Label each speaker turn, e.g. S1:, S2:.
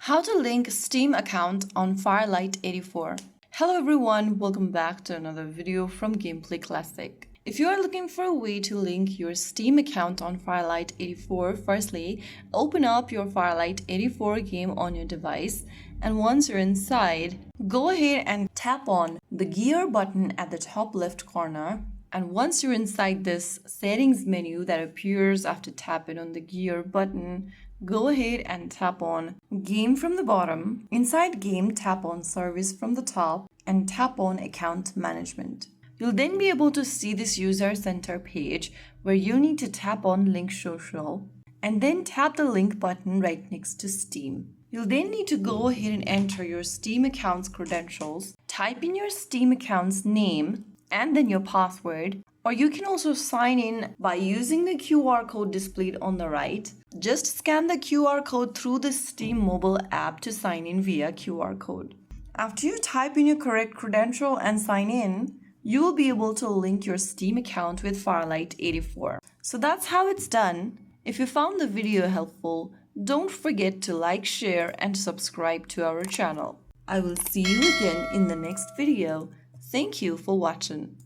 S1: How to link Steam account on Farlight 84. Hello everyone, welcome back to another video from Gameplay Classic. If you are looking for a way to link your Steam account on Farlight 84, firstly, open up your Farlight 84 game on your device, and once you're inside, go ahead and tap on the gear button at the top left corner. And once you're inside this settings menu that appears after tapping on the gear button, go ahead and tap on Game from the bottom. Inside Game, tap on Service from the top and tap on Account Management. You'll then be able to see this User Center page where you need to tap on Link Social and then tap the link button right next to Steam. You'll then need to go ahead and enter your Steam account's credentials, type in your Steam account's name and then your password, or you can also sign in by using the QR code displayed on the right. Just scan the QR code through the Steam mobile app to sign in via QR code. After you type in your correct credential and sign in, you will be able to link your Steam account with Farlight 84. So that's how it's done. If you found the video helpful, don't forget to like, share, and subscribe to our channel. I will see you again in the next video. Thank you for watching.